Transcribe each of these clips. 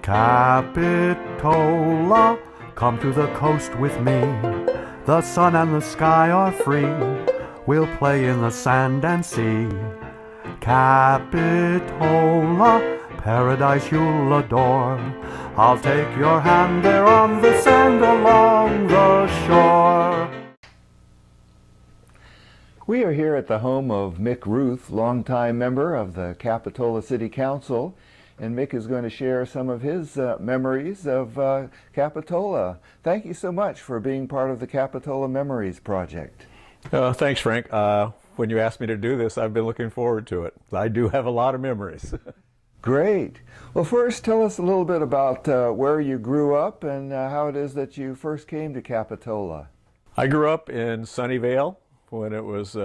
Capitola, come to the coast with me. The sun and the sky are free. We'll play in the sand and sea. Capitola, paradise you'll adore. I'll take your hand there on the sand along the shore. We are here at the home of Mick Routh, longtime member of the Capitola City Council, and Mick is going to share some of his memories of Capitola. Thank you so much for being part of the Capitola Memories Project. Thanks, Frank. When you asked me to do this, I've been looking forward to it. I do have a lot of memories. Great. Well, first, tell us a little bit about where you grew up and how it is that you first came to Capitola. I grew up in Sunnyvale when it was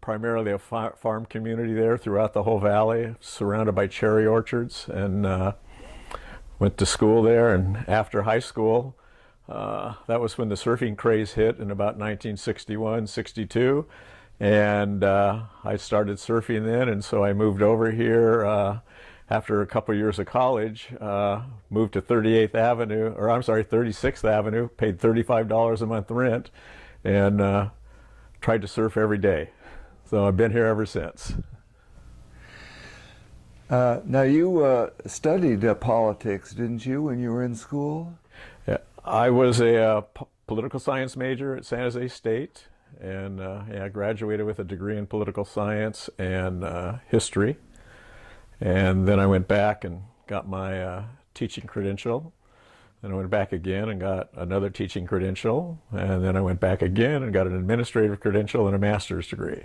primarily a farm community there throughout the whole valley, surrounded by cherry orchards, and went to school there. And after high school, that was when the surfing craze hit in about 1961, 62. And I started surfing then, and so I moved over here after a couple years of college, moved to 36th Avenue, paid $35 a month rent, and tried to surf every day. So I've been here ever since. Now you studied politics, didn't you, when you were in school? Yeah, I was a political science major at San Jose State, and I graduated with a degree in political science and history. And then I went back and got my teaching credential. Then I went back again and got another teaching credential. And then I went back again and got an administrative credential and a master's degree.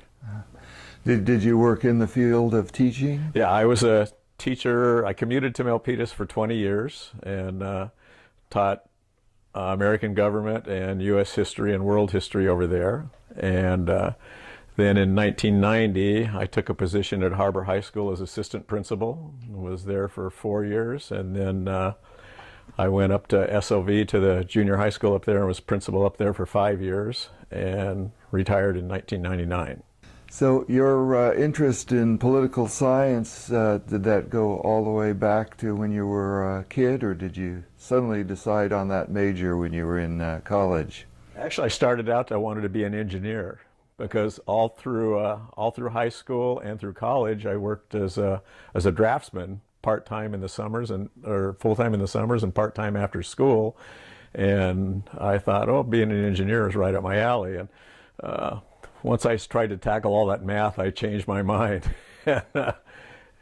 Did you work in the field of teaching? Yeah, I was a teacher. I commuted to Milpitas for 20 years and taught American government and U.S. history and world history over there. And then in 1990, I took a position at Harbor High School as assistant principal. Was there for 4 years, and then I went up to SLV to the junior high school up there and was principal up there for 5 years and retired in 1999. So your interest in political science, did that go all the way back to when you were a kid, or did you suddenly decide on that major when you were in college? Actually, I started out, I wanted to be an engineer, because all through high school and through college, I worked as a draftsman, part-time in the summers or full-time in the summers and part-time after school. And I thought, oh, being an engineer is right up my alley. And once I tried to tackle all that math, I changed my mind.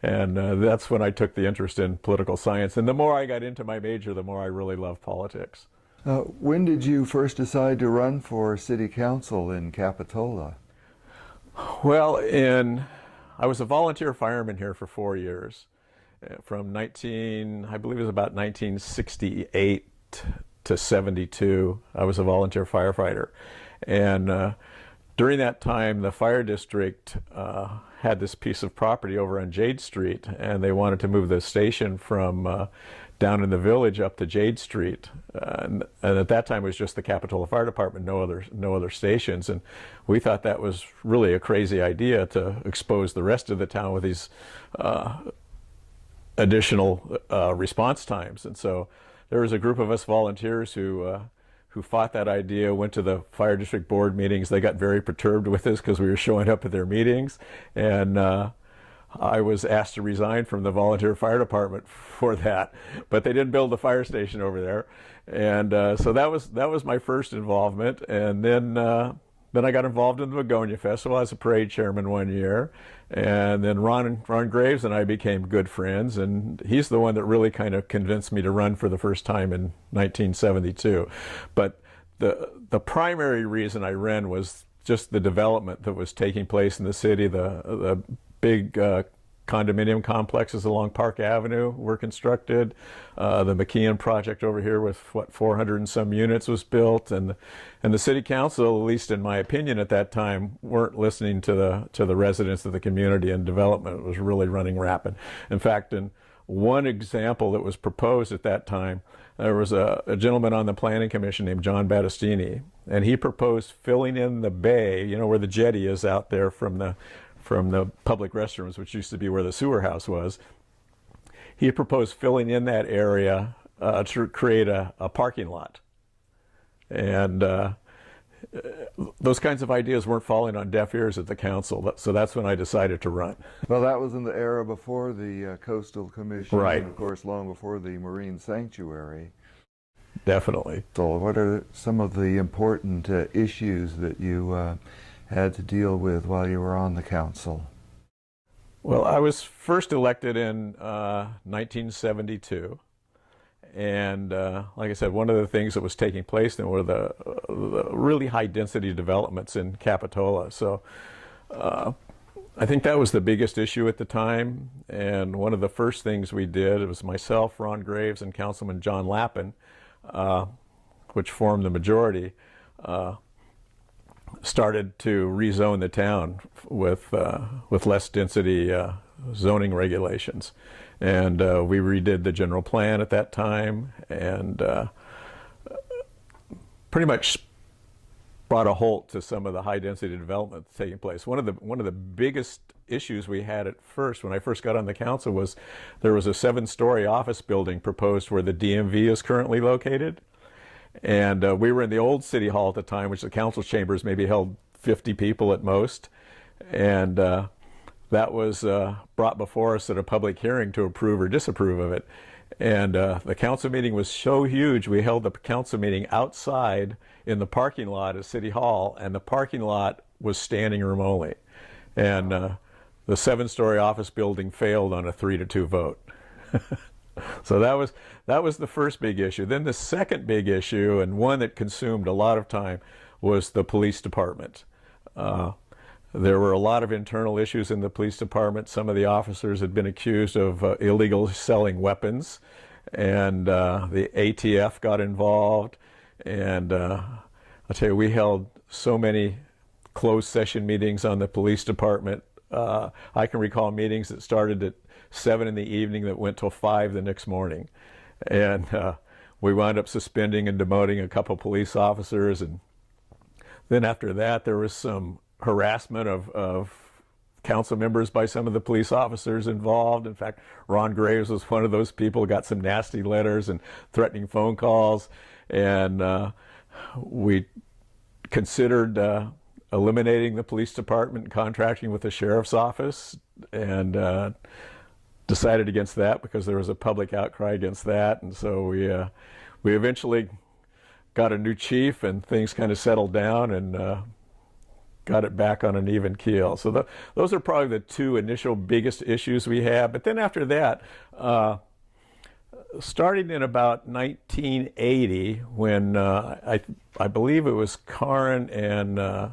And that's when I took the interest in political science. And the more I got into my major, the more I really loved politics. When did you first decide to run for city council in Capitola? Well, I was a volunteer fireman here for 4 years. From I believe it was about 1968 to 72, I was a volunteer firefighter. And during that time, the fire district had this piece of property over on Jade Street, and they wanted to move the station from down in the village up to Jade Street. And at that time, it was just the Capitola Fire Department, no other stations. And we thought that was really a crazy idea to expose the rest of the town with these additional response times. And so there was a group of us volunteers who fought that idea, went to the fire district board meetings. They got very perturbed with us because we were showing up at their meetings. And I was asked to resign from the volunteer fire department for that, but they didn't build the fire station over there. And so that was my first involvement. And then I got involved in the Begonia Festival as a parade chairman 1 year. And then Ron Graves and I became good friends, and he's the one that really kind of convinced me to run for the first time in 1972. But the primary reason I ran was just the development that was taking place in the city. The big condominium complexes along Park Avenue were constructed. The McKeon project over here with 400 and some units was built, and the city council, at least in my opinion at that time, weren't listening to the residents of the community, and development was really running rapid. In fact, in one example that was proposed at that time, there was a gentleman on the planning commission named John Battistini, and he proposed filling in the bay, you know, where the jetty is out there from the public restrooms, which used to be where the sewer house was. he proposed filling in that area to create a parking lot. And those kinds of ideas weren't falling on deaf ears at the council, so that's when I decided to run. Well, that was in the era before the Coastal Commission, Right. and of course long before the Marine Sanctuary. Definitely. So what are some of the important issues that you had to deal with while you were on the council? Well, I was first elected in 1972. And like I said, one of the things that was taking place then were the really high density developments in Capitola. So I think that was the biggest issue at the time. And one of the first things we did, it was myself, Ron Graves, and Councilman John Lappin, which formed the majority, started to rezone the town with less density zoning regulations. And we redid the general plan at that time, and pretty much brought a halt to some of the high density development taking place. One of the biggest issues we had at first, when I first got on the council, was there was a 7-story office building proposed where the DMV is currently located. And we were in the old city hall at the time, which the council chambers maybe held 50 people at most. And that was brought before us at a public hearing to approve or disapprove of it. And the council meeting was so huge, we held the council meeting outside in the parking lot at City Hall, and the parking lot was standing room only. And the 7-story office building failed on a 3-2 vote. So that was the first big issue. Then the second big issue, and one that consumed a lot of time, was the police department. There were a lot of internal issues in the police department. Some of the officers had been accused of illegally selling weapons, and the ATF got involved. And I'll tell you, we held so many closed session meetings on the police department. I can recall meetings that started at 7 in the evening that went till 5 the next morning. And we wound up suspending and demoting a couple police officers. And then after that, there was some harassment of council members by some of the police officers involved. In fact, Ron Graves was one of those people who got some nasty letters and threatening phone calls. And we considered eliminating the police department and contracting with the sheriff's office, and decided against that because there was a public outcry against that. And so we eventually got a new chief, and things kind of settled down, and got it back on an even keel. So those are probably the two initial biggest issues we had. But then after that, starting in about 1980, when I believe it was Karin and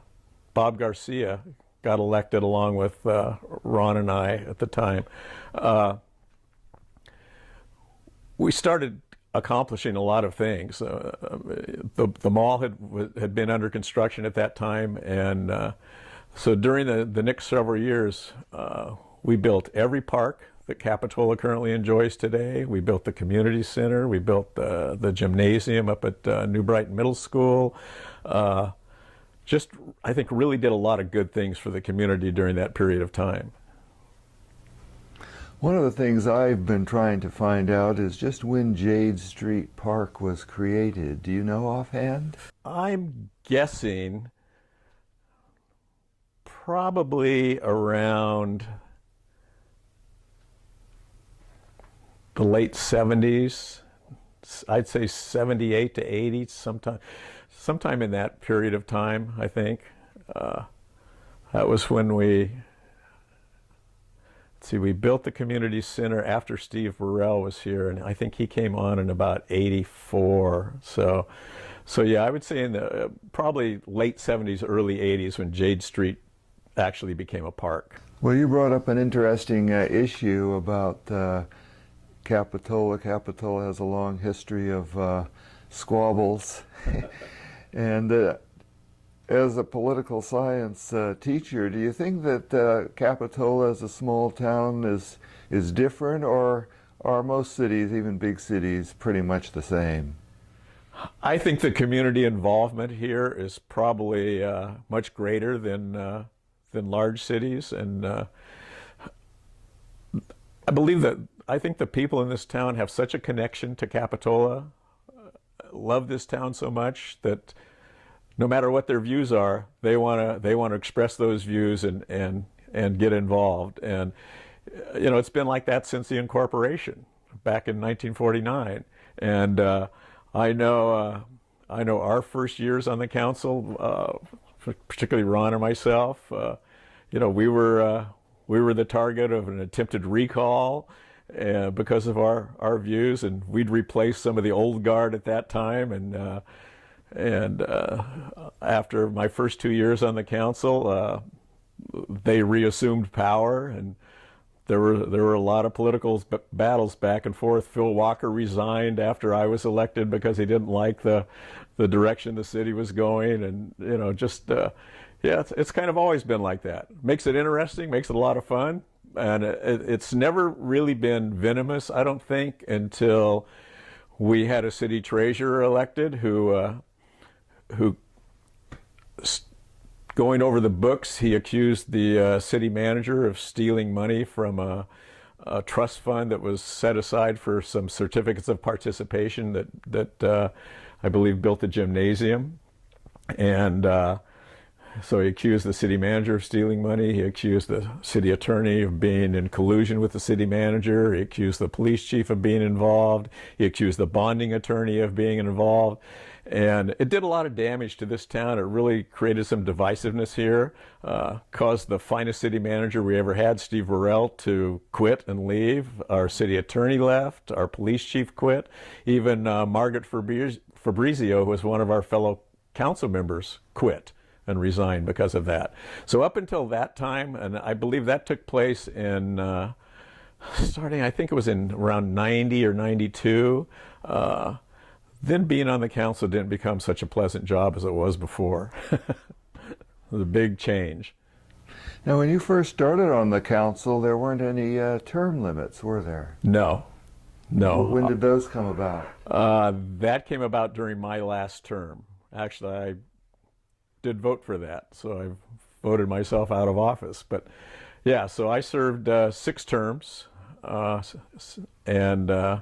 Bob Garcia got elected along with Ron and I at the time, we started accomplishing a lot of things. The mall had been under construction at that time, and so during the next several years, we built every park that Capitola currently enjoys today. We built the community center. We built the gymnasium up at New Brighton Middle School. Just, I think, really did a lot of good things for the community during that period of time. One of the things I've been trying to find out is just when Jade Street Park was created. Do you know offhand? I'm guessing probably around the late 70s. I'd say 78 to 80, sometime in that period of time, I think. That was when we built the community center after Steve Burrell was here, and I think he came on in about 84. So yeah, I would say in the probably late 70s, early 80s when Jade Street actually became a park. Well, you brought up an interesting issue about Capitola. Capitola has a long history of squabbles. And as a political science teacher, do you think that Capitola as a small town is different, or are most cities, even big cities, pretty much the same? I think the community involvement here is probably much greater than large cities, and I believe that I think the people in this town have such a connection to Capitola, love this town so much that no matter what their views are, they want to express those views and get involved. And you know, it's been like that since the incorporation back in 1949. And I know our first years on the council, particularly Ron and myself, you know, we were the target of an attempted recall because of our views, and we'd replace some of the old guard at that time. And after my first 2 years on the council, they reassumed power, and there were a lot of political battles back and forth. Phil Walker resigned after I was elected because he didn't like the direction the city was going, and you know, just yeah, it's kind of always been like that. Makes it interesting, makes it a lot of fun, and it's never really been venomous, I don't think, until we had a city treasurer elected who going over the books, he accused the city manager of stealing money from a trust fund that was set aside for some certificates of participation that I believe built the gymnasium. And so he accused the city manager of stealing money. He accused the city attorney of being in collusion with the city manager. He accused the police chief of being involved. He accused the bonding attorney of being involved. And it did a lot of damage to this town. It really created some divisiveness here, caused the finest city manager we ever had, Steve Burrell, to quit and leave. Our city attorney left. Our police chief quit. Even Margaret Fabrizio, who was one of our fellow council members, quit and resigned because of that. So up until that time, and I believe that took place in, starting, I think it was in around 90 or 92, then being on the council didn't become such a pleasant job as it was before. It was a big change. Now, when you first started on the council, there weren't any term limits, were there? No. When did those come about? That came about during my last term. Actually, I did vote for that, so I voted myself out of office. But yeah, so I served 6 terms, and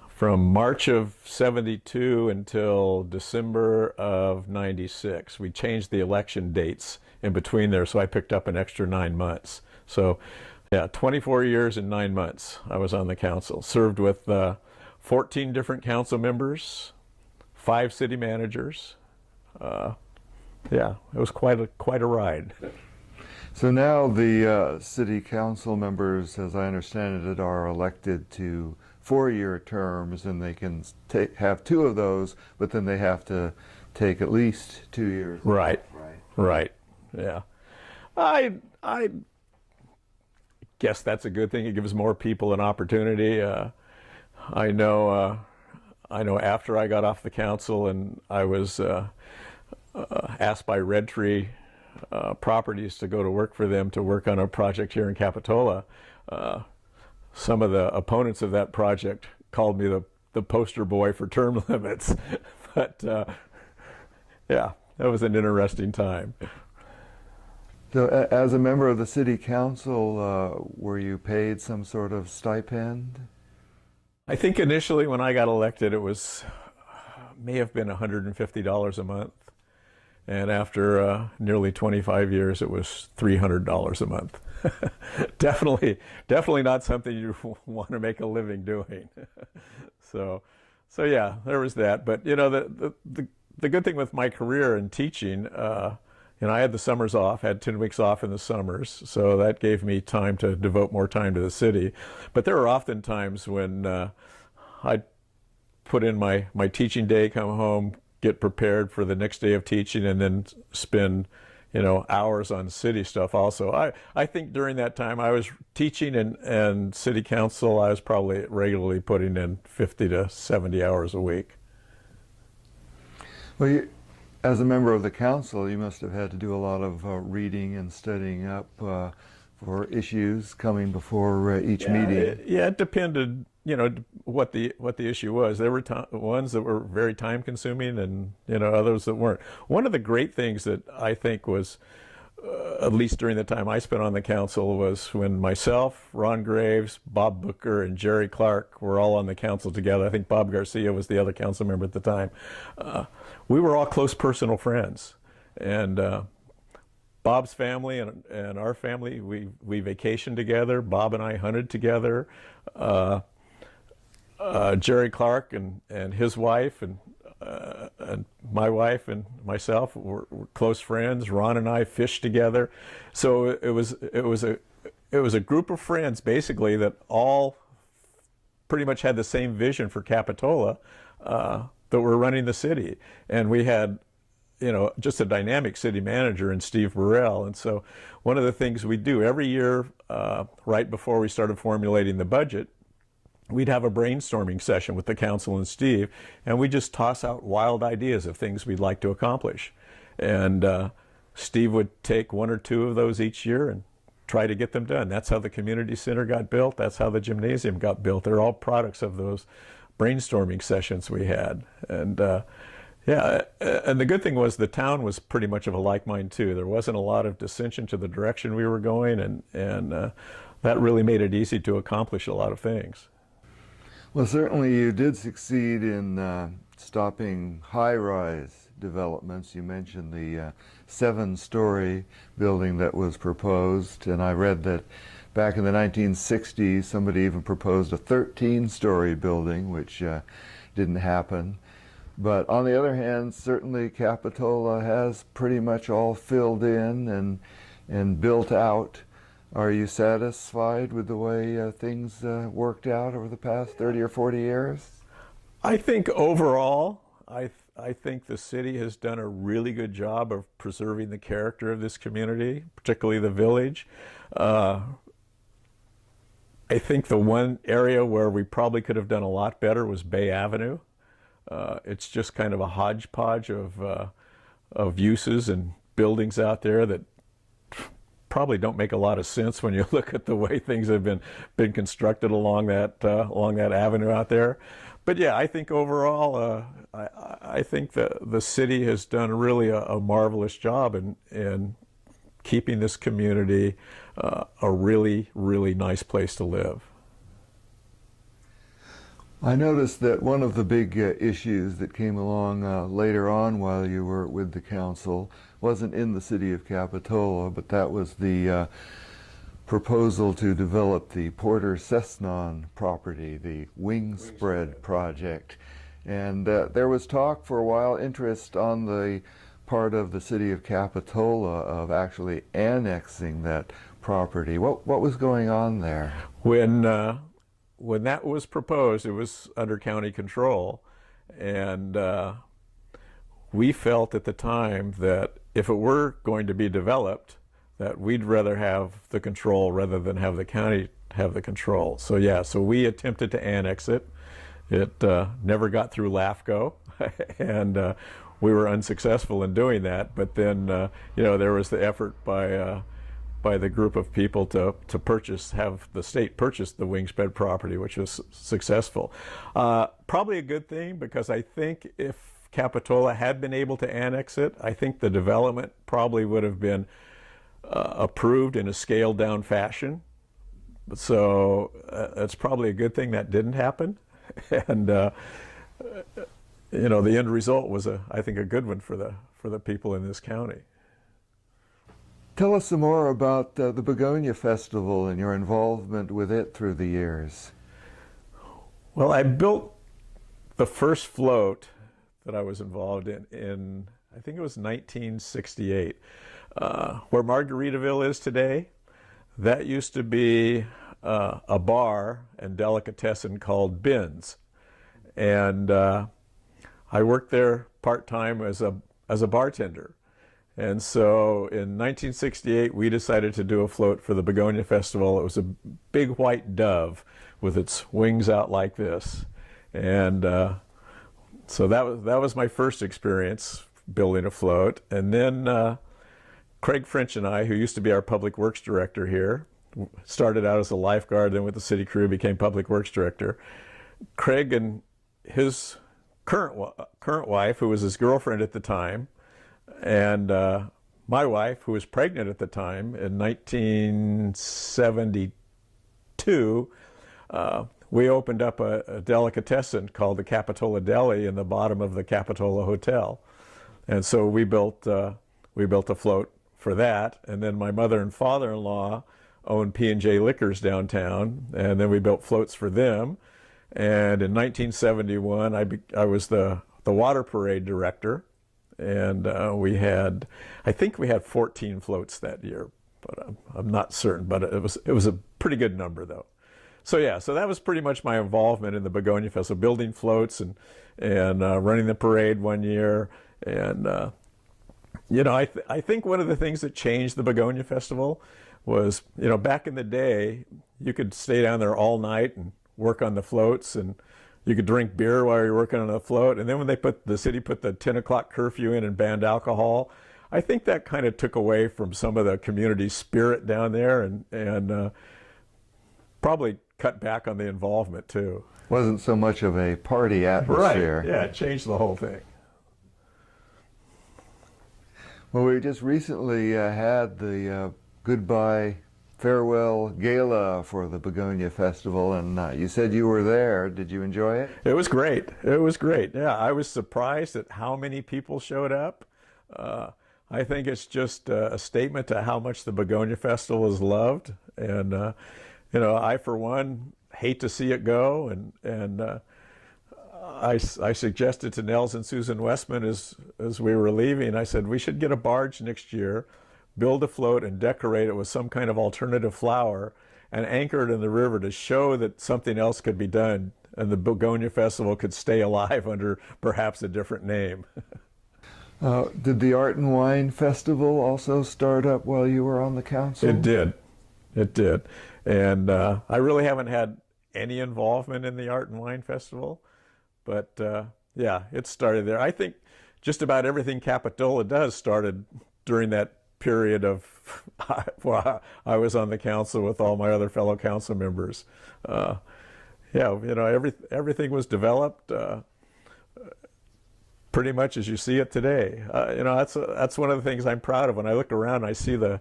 from March of '72 until December of '96. We changed the election dates in between there, so I picked up an extra 9 months. So yeah, 24 years and 9 months I was on the council. Served with 14 different council members, 5 city managers. Yeah, it was quite a ride. So now the city council members, as I understand it, are elected to 4-year terms, and they can have 2 of those, but then they have to take at least 2 years. Right. Yeah. I guess that's a good thing. It gives more people an opportunity. I know after I got off the council and I was asked by Redtree Properties to go to work for them to work on a project here in Capitola. Some of the opponents of that project called me the poster boy for term limits. But yeah, that was an interesting time. So as a member of the city council, were you paid some sort of stipend? I think initially when I got elected it was may have been $150 a month. And after nearly 25 years, it was $300 a month. Definitely not something you want to make a living doing. So yeah, there was that. But you know, the good thing with my career in teaching, you know, I had the summers off, had 10 weeks off in the summers, so that gave me time to devote more time to the city. But there were often times when I'd put in my teaching day, come home, get prepared for the next day of teaching, and then spend, you know, hours on city stuff also. I think during that time I was teaching and city council, I was probably regularly putting in 50 to 70 hours a week. Well, as a member of the council, you must have had to do a lot of reading and studying up for issues coming before each meeting. It depended, you know, what the issue was. There were ones that were very time consuming, and you know, others that weren't. One of the great things that I think was at least during the time I spent on the council, was when myself, Ron Graves, Bob Booker, and Jerry Clark were all on the council together. I think Bob Garcia was the other council member at the time. We were all close personal friends. And Bob's family and our family, we vacationed together. Bob and I hunted together. Jerry Clark and his wife and my wife and myself were close friends. Ron and I fished together. So it was a group of friends basically that all pretty much had the same vision for Capitola, that were running the city. And we had, you know, just a dynamic city manager in Steve Burrell. And so one of the things we do every year, right before we started formulating the budget, we'd have a brainstorming session with the council and Steve, and we just toss out wild ideas of things we'd like to accomplish. And Steve would take one or two of those each year and try to get them done. That's how the community center got built. That's how the gymnasium got built. They're all products of those brainstorming sessions we had. And yeah, and the good thing was the town was pretty much of a like mind too. There wasn't a lot of dissension to the direction we were going, and that really made it easy to accomplish a lot of things. Well, certainly you did succeed in stopping high-rise developments. You mentioned the 7-story building that was proposed, and I read that back in the 1960s somebody even proposed a 13-story building, which didn't happen. But on the other hand, certainly Capitola has pretty much all filled in and built out. Are you satisfied with the way things worked out over the past 30 or 40 years? I think overall, I think the city has done a really good job of preserving the character of this community, particularly the village. I think the one area where we probably could have done a lot better was Bay Avenue. It's just kind of a hodgepodge of uses and buildings out there that probably don't make a lot of sense when you look at the way things have been constructed along that avenue out there. But yeah, I think overall, I think the city has done really a marvelous job in keeping this community a really, really nice place to live. I noticed that one of the big issues that came along later on while you were with the council wasn't in the city of Capitola, but that was the proposal to develop the Porter Cessnon property, the Wingspread project. And there was talk for a while, interest on the part of the city of Capitola of actually annexing that property. What was going on there? When that was proposed, it was under county control, and we felt at the time that if it were going to be developed, that we'd rather have the control rather than have the county have the control. So yeah, so we attempted to annex it. It never got through LAFCO, and we were unsuccessful in doing that. But then, you know, there was the effort by the group of people to have the state purchase the Wingspread property, which was successful. Probably a good thing, because I think if Capitola had been able to annex it, I think the development probably would have been approved in a scaled down fashion. So it's probably a good thing that didn't happen. And you know, the end result was I think a good one for the people in this county. Tell us some more about the Begonia Festival and your involvement with it through the years. Well, I built the first float that I was involved in I think it was 1968. Where Margaritaville is today, that used to be a bar and delicatessen called Ben's. And I worked there part-time as a bartender. And so in 1968, we decided to do a float for the Begonia Festival. It was a big white dove with its wings out like this. And so that was my first experience building a float. And then Craig French and I, who used to be our public works director here, started out as a lifeguard, then with the city crew became public works director. Craig and his current wife, who was his girlfriend at the time, and my wife, who was pregnant at the time in 1972, we opened up a delicatessen called the Capitola Deli in the bottom of the Capitola Hotel. And so we built a float for that. And then my mother and father-in-law owned P&J Liquors downtown, and then we built floats for them. And in 1971, I was the water parade director, and I think we had 14 floats that year, but I'm not certain. But it was a pretty good number, though. So yeah, so that was pretty much my involvement in the Begonia Festival, building floats and running the parade one year. And I think one of the things that changed the Begonia Festival was, back in the day, you could stay down there all night and work on the floats, and you could drink beer while you're working on the float. And then when the city put the 10 o'clock curfew in and banned alcohol, I think that kind of took away from some of the community spirit down there, and probably cut back on the involvement too. Wasn't so much of a party atmosphere. Right. Yeah, it changed the whole thing. Well, we just recently had the goodbye farewell gala for the Begonia Festival, and you said you were there. Did you enjoy it? It was great. It was great. Yeah, I was surprised at how many people showed up. I think it's just a statement to how much the Begonia Festival is loved, and I, for one, hate to see it go, and I suggested to Nels and Susan Westman as we were leaving, I said, we should get a barge next year, build a float and decorate it with some kind of alternative flower and anchor it in the river to show that something else could be done and the Begonia Festival could stay alive under perhaps a different name. Did the Art and Wine Festival also start up while you were on the council? It did. It did. And I really haven't had any involvement in the Art and Wine Festival, but yeah, it started there. I think just about everything Capitola does started during that period of well, I was on the council with all my other fellow council members. Yeah, everything was developed pretty much as you see it today. That's one of the things I'm proud of. When I look around, I see the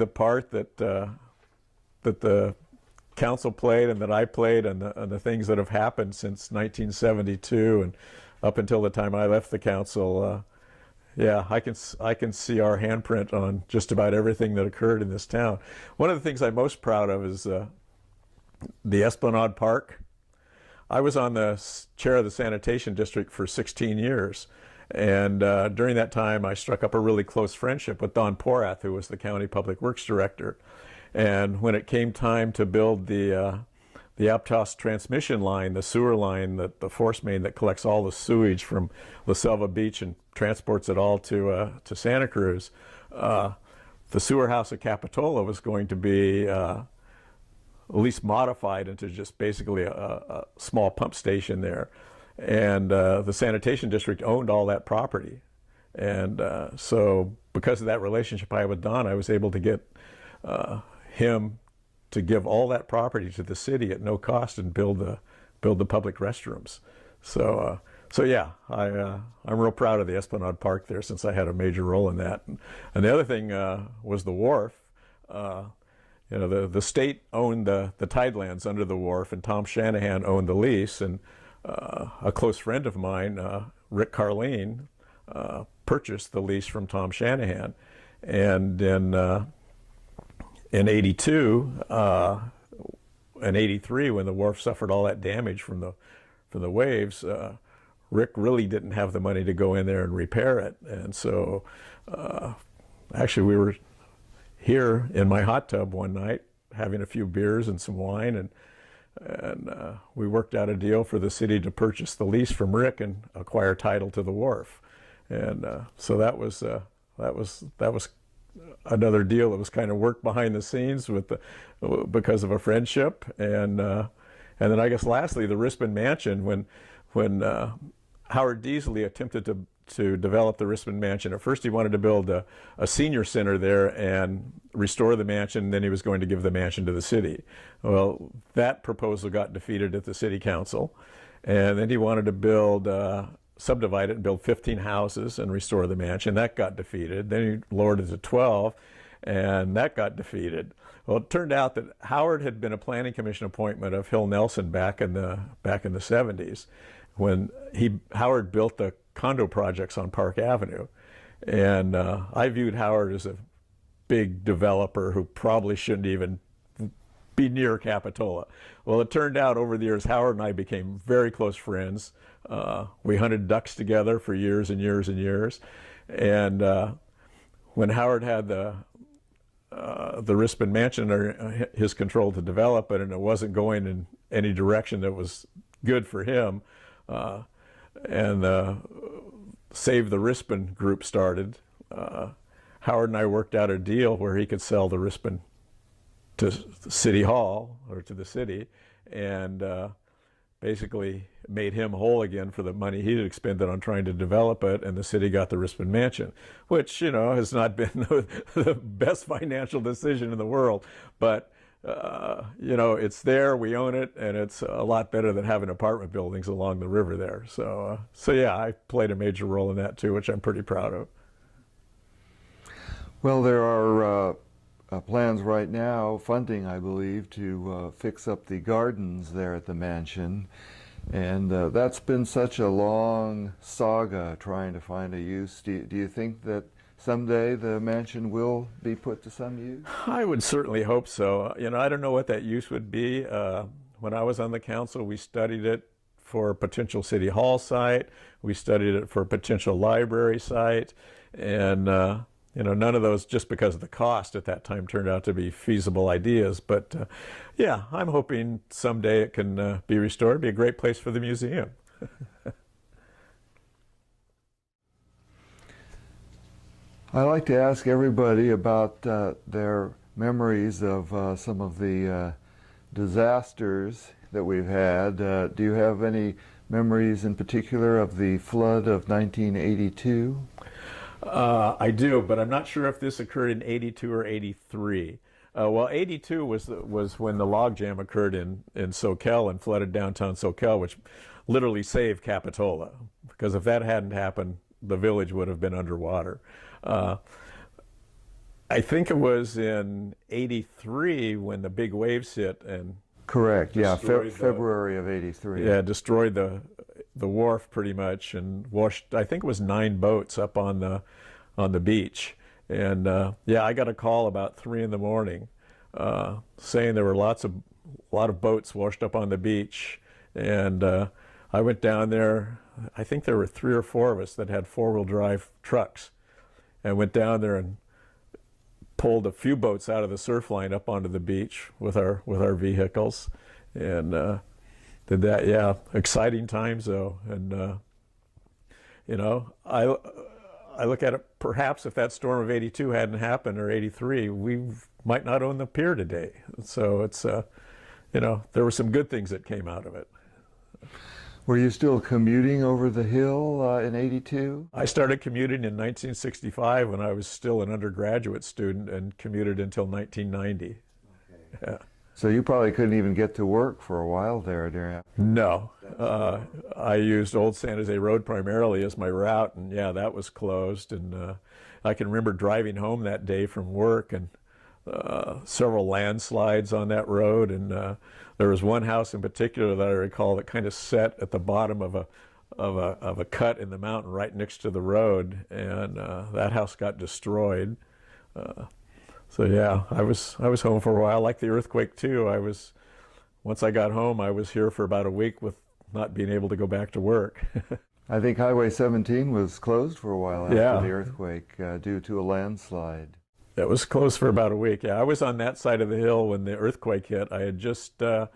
part that the council played and that I played, and the things that have happened since 1972 and up until the time I left the council. Yeah, I can see our handprint on just about everything that occurred in this town. One of the things I'm most proud of is the Esplanade Park. I was on the chair of the sanitation district for 16 years. And during that time, I struck up a really close friendship with Don Porath, who was the county public works director. And when it came time to build the Aptos transmission line, the sewer line, the force main that collects all the sewage from La Selva Beach and transports it all to Santa Cruz, the sewer house at Capitola was going to be at least modified into just basically a small pump station there. And the sanitation district owned all that property. And so because of that relationship I had with Don, I was able to get him to give all that property to the city at no cost and build the public restrooms. So yeah, I'm real proud of the Esplanade Park there, since I had a major role in that. And the other thing was the Wharf. The state owned the tidelands under the Wharf, and Tom Shanahan owned the lease. And a close friend of mine, Rick Carleen, purchased the lease from Tom Shanahan. And in 82 and 83, when the Wharf suffered all that damage from the waves, Rick really didn't have the money to go in there and repair it. And so actually we were here in my hot tub one night having a few beers and some wine, and we worked out a deal for the city to purchase the lease from Rick and acquire title to the Wharf. And so that was another deal that was kind of worked behind the scenes because of a friendship. And then I guess lastly, the Rispin Mansion, when Howard Deasley attempted to develop the Rispin Mansion. At first he wanted to build a senior center there and restore the mansion, and then he was going to give the mansion to the city. Well, that proposal got defeated at the city council. And then he wanted to build subdivide it and build 15 houses and restore the mansion. That got defeated. Then he lowered it to 12, and that got defeated. Well, it turned out that Howard had been a planning commission appointment of Hill Nelson back in the 70s, when Howard built the condo projects on Park Avenue, and I viewed Howard as a big developer who probably shouldn't even be near Capitola. Well, it turned out over the years, Howard and I became very close friends. We hunted ducks together for years and years and years. And when Howard had the Rispin Mansion under his control to develop it, and it wasn't going in any direction that was good for him, and Save the Rispin group started, Howard and I worked out a deal where he could sell the Rispin to City Hall, or to the city, and basically made him whole again for the money he had expended on trying to develop it, and the city got the Rispin Mansion, which, you know, has not been the best financial decision in the world, but you know, it's there, we own it, and it's a lot better than having apartment buildings along the river there. So yeah, I played a major role in that too, which I'm pretty proud of. Well, there are plans right now, funding, I believe, to fix up the gardens there at the mansion. And that's been such a long saga trying to find a use. Do you think that someday the mansion will be put to some use? I would certainly hope so. You know, I don't know what that use would be. When I was on the council, we studied it for a potential city hall site. We studied it for a potential library site. And you know, none of those, just because of the cost at that time, turned out to be feasible ideas. But yeah, I'm hoping someday it can be restored. It'd be a great place for the museum. I like to ask everybody about their memories of some of the disasters that we've had. Do you have any memories in particular of the flood of 1982? I do, but I'm not sure if this occurred in 82 or 83. Well, 82 was when the logjam occurred in Soquel and flooded downtown Soquel, which literally saved Capitola, because if that hadn't happened, the village would have been underwater. I think it was in 83 when the big waves hit and correct, yeah, February of 83. Yeah, destroyed the wharf pretty much, and washed, I think it was 9 boats up on the beach. And yeah, I got a call about 3 in the morning saying there were a lot of boats washed up on the beach. And I went down there. I think there were 3 or 4 of us that had 4-wheel drive trucks, and went down there and pulled a few boats out of the surf line up onto the beach with our vehicles, and did that. Yeah, exciting times though. And you know, I look at it, perhaps if that storm of 82 hadn't happened, or 83, we might not own the pier today. So it's you know, there were some good things that came out of it. Were you still commuting over the hill in 82? I started commuting in 1965 when I was still an undergraduate student, and commuted until 1990. Okay. Yeah. So you probably couldn't even get to work for a while there during. No. I used Old San Jose Road primarily as my route, and yeah, that was closed. And I can remember driving home that day from work, and several landslides on that road, and there was one house in particular that I recall that kind of set at the bottom of a cut in the mountain right next to the road, and that house got destroyed. So yeah, I was home for a while. Like the earthquake too, once I got home, I was here for about a week with not being able to go back to work. I think Highway 17 was closed for a while after the earthquake due to a landslide. It was closed for about a week. Yeah, I was on that side of the hill when the earthquake hit. I had just, I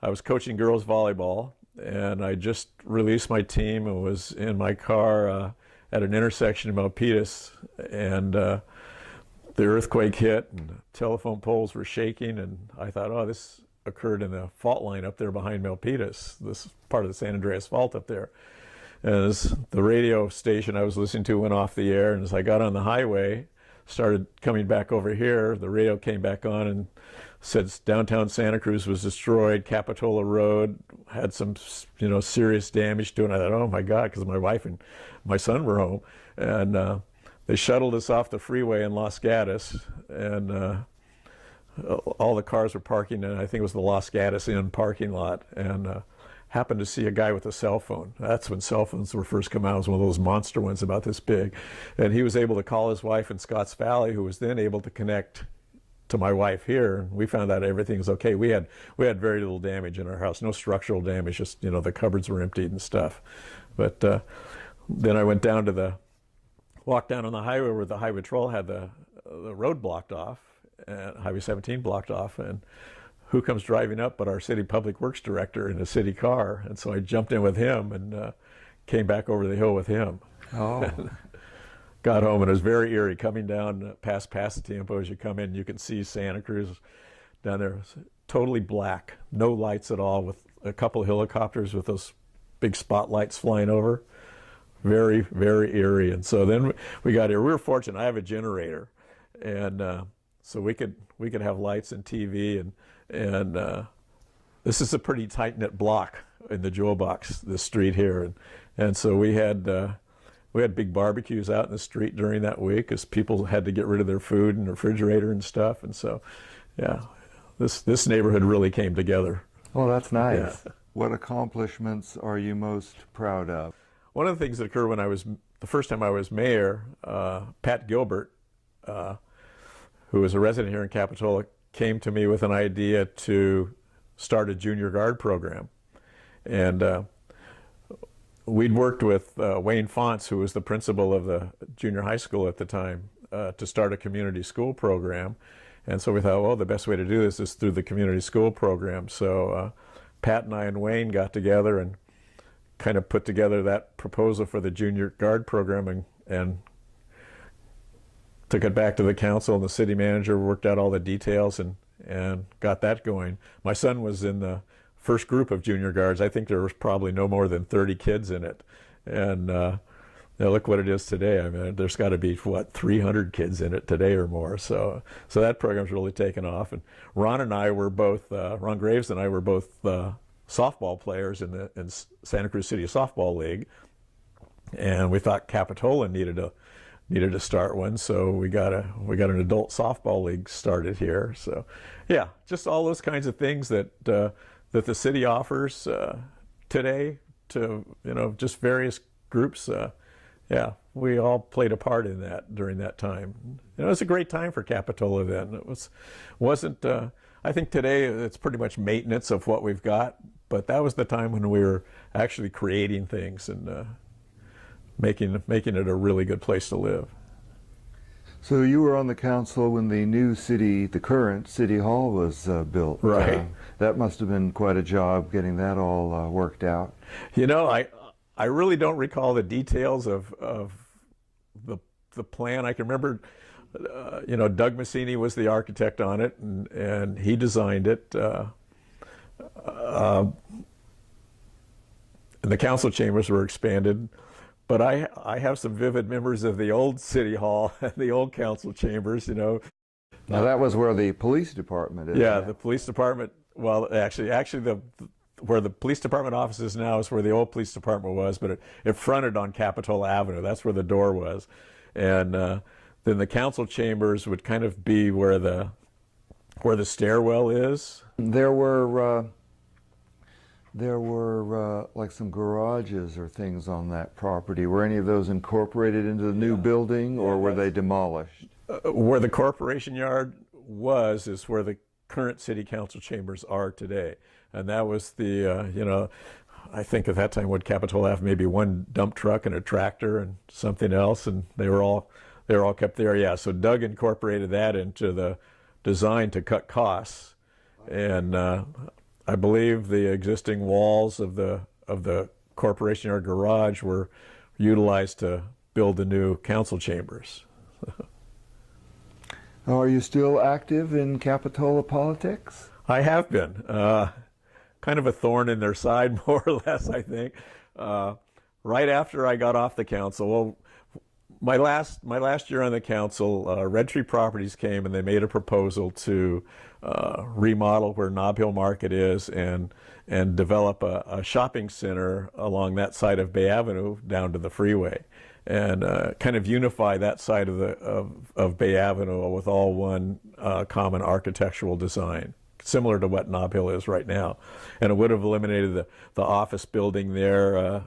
was coaching girls volleyball, and I just released my team and was in my car at an intersection in Milpitas, and the earthquake hit, and the telephone poles were shaking, and I thought, oh, this occurred in the fault line up there behind Milpitas, this part of the San Andreas Fault up there. And as the radio station I was listening to went off the air, and as I got on the highway, started coming back over here, the radio came back on and said downtown Santa Cruz was destroyed. Capitola Road had some, serious damage to it. And I thought, oh my God, because my wife and my son were home. And they shuttled us off the freeway in Los Gatos, and all the cars were parking in, I think it was the Los Gatos Inn parking lot, and happened to see a guy with a cell phone. That's when cell phones were first come out. It was one of those monster ones about this big. And he was able to call his wife in Scotts Valley, who was then able to connect to my wife here. And we found out everything was okay. We had very little damage in our house, no structural damage, just, the cupboards were emptied and stuff. But then I went down to walked down on the highway where the highway patrol had the road blocked off, and Highway 17 blocked off, and who comes driving up but our city public works director in a city car. And so I jumped in with him and came back over the hill with him. Oh. Got home, and it was very eerie coming down past Pasatiempo. As you come in, you can see Santa Cruz down there. It was totally black, no lights at all, with a couple of helicopters with those big spotlights flying over. Very, very eerie. And so then we got here. We were fortunate. I have a generator, and so we could have lights and TV, and this is a pretty tight-knit block in the Jewel Box, this street here, and so we had big barbecues out in the street during that week because people had to get rid of their food and refrigerator and stuff, and so yeah, this neighborhood really came together. Oh, that's nice. Yeah. What accomplishments are you most proud of? One of the things that occurred when the first time I was mayor, Pat Gilbert, who was a resident here in Capitola, came to me with an idea to start a junior guard program. And we'd worked with Wayne Fonts, who was the principal of the junior high school at the time, to start a community school program. And so we thought, well, the best way to do this is through the community school program. So Pat and I and Wayne got together and kind of put together that proposal for the junior guard program and took it back to the council, and the city manager worked out all the details and got that going. My son was in the first group of junior guards. I think there was probably no more than 30 kids in it. And look what it is today. I mean, there's got to be, 300 kids in it today or more. So that program's really taken off. And Ron and I were both, Ron Graves and I were both softball players in Santa Cruz City Softball League. And we thought Capitola needed to start one, so we got an adult softball league started here. So, yeah, just all those kinds of things that the city offers today to just various groups. Yeah, we all played a part in that during that time. It was a great time for Capitola then. It wasn't. I think today it's pretty much maintenance of what we've got, but that was the time when we were actually creating things and making it a really good place to live. So you were on the council when the current city hall was built. Right. That must have been quite a job getting that all worked out. I really don't recall the details of the plan. I can remember, Doug Massini was the architect on it, and he designed it. And the council chambers were expanded. But I have some vivid memories of the old city hall and the old council chambers, Now that was where the police department is. Yeah, the police department. Well, actually, where the police department office is now is where the old police department was, but it fronted on Capitola Avenue. That's where the door was, and then the council chambers would kind of be where the stairwell is. There were like some garages or things on that property. Were any of those incorporated into the new building, or were they demolished? Where the corporation yard was is where the current city council chambers are today. And that was the, I think at that time would Capitola have maybe one dump truck and a tractor and something else, and they were all kept there. Yeah, so Doug incorporated that into the design to cut costs. And I believe the existing walls of the corporation yard garage were utilized to build the new council chambers. Are you still active in Capitola politics? I have been. Kind of a thorn in their side, more or less, I think. Right after I got off the council, well, my last year on the council, Redtree Properties came and they made a proposal to remodel where Nob Hill Market is and develop a shopping center along that side of Bay Avenue down to the freeway, and kind of unify that side of Bay Avenue with all one common architectural design, similar to what Nob Hill is right now. And it would have eliminated the office building there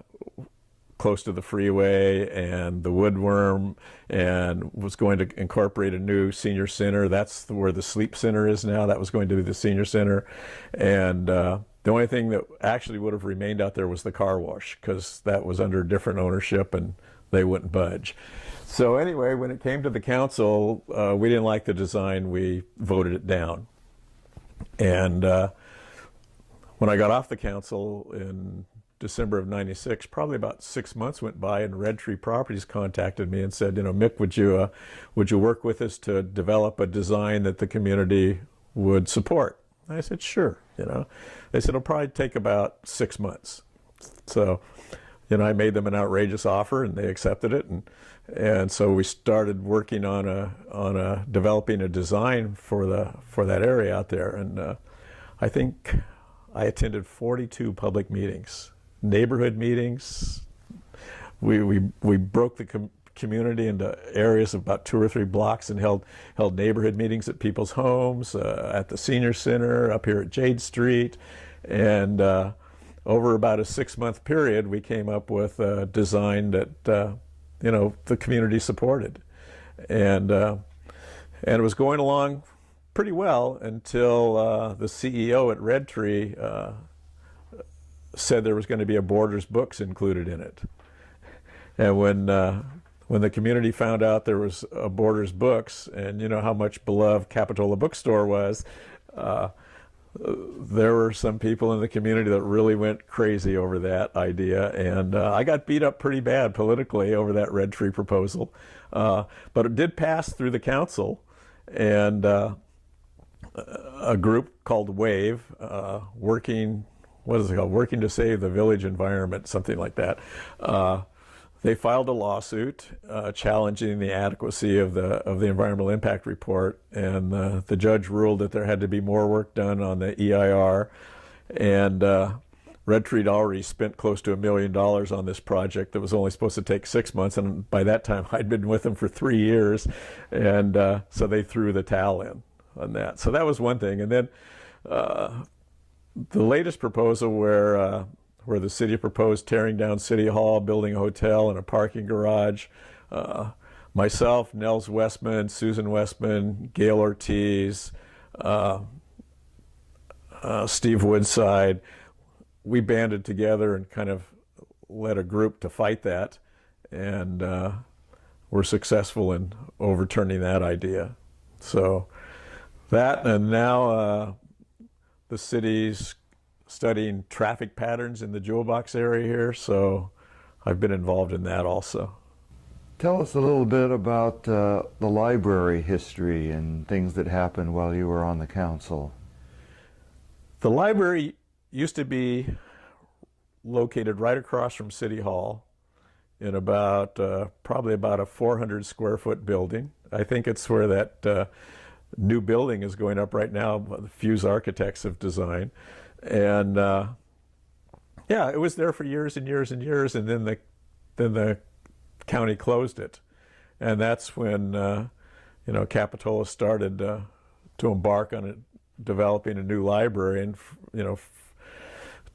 close to the freeway and the woodworm, and was going to incorporate a new senior center. That's where the sleep center is now. That was going to be the senior center. And the only thing that actually would have remained out there was the car wash, because that was under different ownership and they wouldn't budge. So anyway, when it came to the council, we didn't like the design. We voted it down. And when I got off the council in December of '96, probably about 6 months went by, and Redtree Properties contacted me and said, Mick, would you work with us to develop a design that the community would support? And I said, sure. They said, it'll probably take about 6 months. So, I made them an outrageous offer, and they accepted it, and so we started working on developing a design for that area out there. And I think I attended 42 public meetings, neighborhood meetings. We broke the community into areas of about 2 or 3 blocks and held neighborhood meetings at people's homes, at the senior center, up here at Jade Street, and over about a 6-month period, we came up with a design that the community supported, and it was going along pretty well until the CEO at Redtree said there was going to be a Borders books included in it. And when the community found out there was a Borders books, and how much beloved Capitola bookstore was, there were some people in the community that really went crazy over that idea, and I got beat up pretty bad politically over that Redtree proposal. But it did pass through the council, and a group called WAVE, working to save the village environment, something like that. They filed a lawsuit challenging the adequacy of the environmental impact report, and the judge ruled that there had to be more work done on the EIR. And Redtree had already spent close to $1 million on this project that was only supposed to take 6 months, and by that time I'd been with them for 3 years, and so they threw the towel in on that. So that was one thing. And then the latest proposal where the city proposed tearing down City Hall, building a hotel and a parking garage. Myself, Nels Westman, Susan Westman, Gail Ortiz, Steve Woodside, we banded together and kind of led a group to fight that, and were successful in overturning that idea. So that, and now the city's studying traffic patterns in the Jewel Box area here, so I've been involved in that also. Tell us a little bit about the library history and things that happened while you were on the council. The library used to be located right across from City Hall in about probably about a 400 square foot building. I think it's where that new building is going up right now, the Fuse Architects have designed. And yeah, it was there for years and years and years, and then the county closed it, and that's when Capitola started to embark on it, developing a new library, and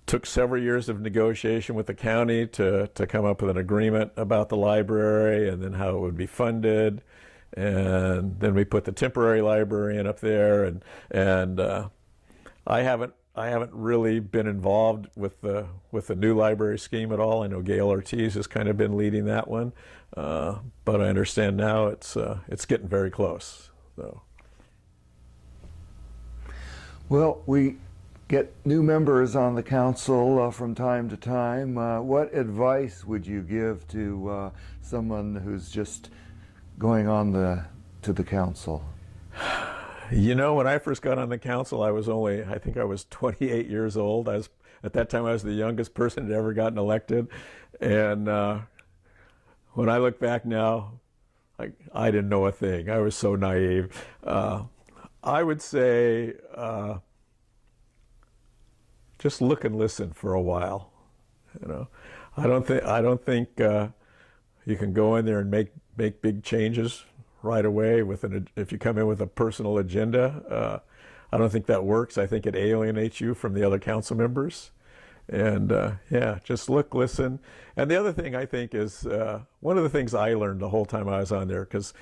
took several years of negotiation with the county to come up with an agreement about the library and then how it would be funded, and then we put the temporary librarian up there, and I haven't really been involved with the new library scheme at all. I know Gail Ortiz has kind of been leading that one, but I understand now it's getting very close. So. Well, we get new members on the council from time to time. What advice would you give to someone who's just going on to the council? When I first got on the council, I think I was 28 years old. At that time, I was the youngest person that ever gotten elected. And when I look back now, I didn't know a thing. I was so naive. I would say just look and listen for a while. You know, I don't think you can go in there and make big changes right away if you come in with a personal agenda. I don't think that works. I think it alienates you from the other council members. And yeah, just look, listen. And the other thing I think is one of the things I learned the whole time I was on there, because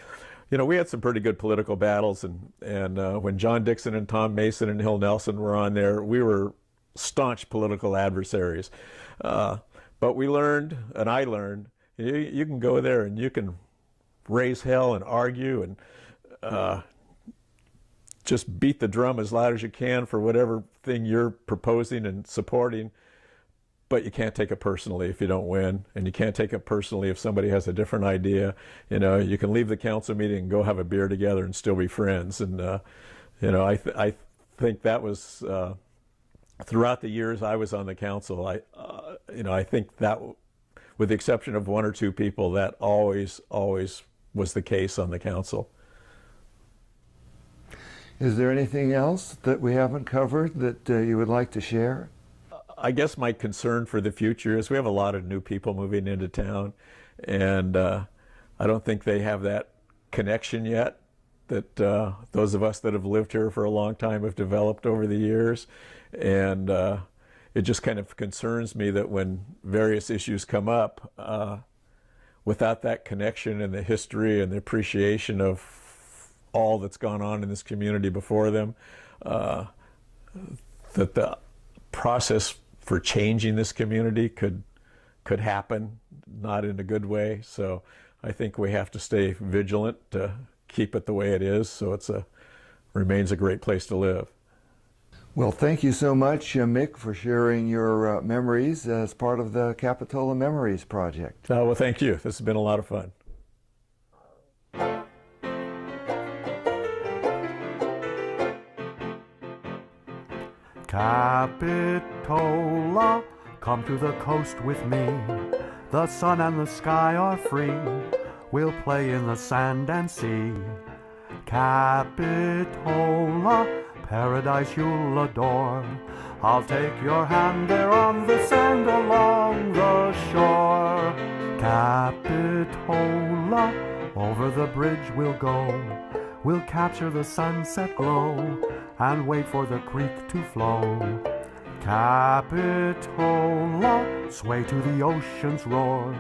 you know, we had some pretty good political battles, and when John Dixon and Tom Mason and Hill Nelson were on there, we were staunch political adversaries. But we learned, and I learned, you can go there and you can raise hell and argue and just beat the drum as loud as you can for whatever thing you're proposing and supporting, but you can't take it personally if you don't win, and you can't take it personally if somebody has a different idea. You know, you can leave the council meeting and go have a beer together and still be friends. And you know, I think that was throughout the years I was on the council. You know, I think that, with the exception of one or two people, that always was the case on the council. Is there anything else that we haven't covered that you would like to share? I guess my concern for the future is we have a lot of new people moving into town, and I don't think they have that connection yet that those of us that have lived here for a long time have developed over the years. And it just kind of concerns me that when various issues come up, without that connection and the history and the appreciation of all that's gone on in this community before them, that the process for changing this community could happen, not in a good way. So I think we have to stay vigilant to keep it the way it is, so remains a great place to live. Well, thank you so much, Mick, for sharing your memories as part of the Capitola Memories Project. Well, thank you. This has been a lot of fun. Capitola, come to the coast with me. The sun and the sky are free. We'll play in the sand and sea. Capitola, paradise you'll adore. I'll take your hand there on the sand along the shore. Capitola, over the bridge we'll go. We'll capture the sunset glow and wait for the creek to flow. Capitola, sway to the ocean's roar.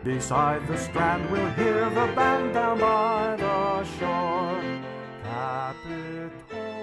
Beside the strand we'll hear the band down by the shore. Capitola.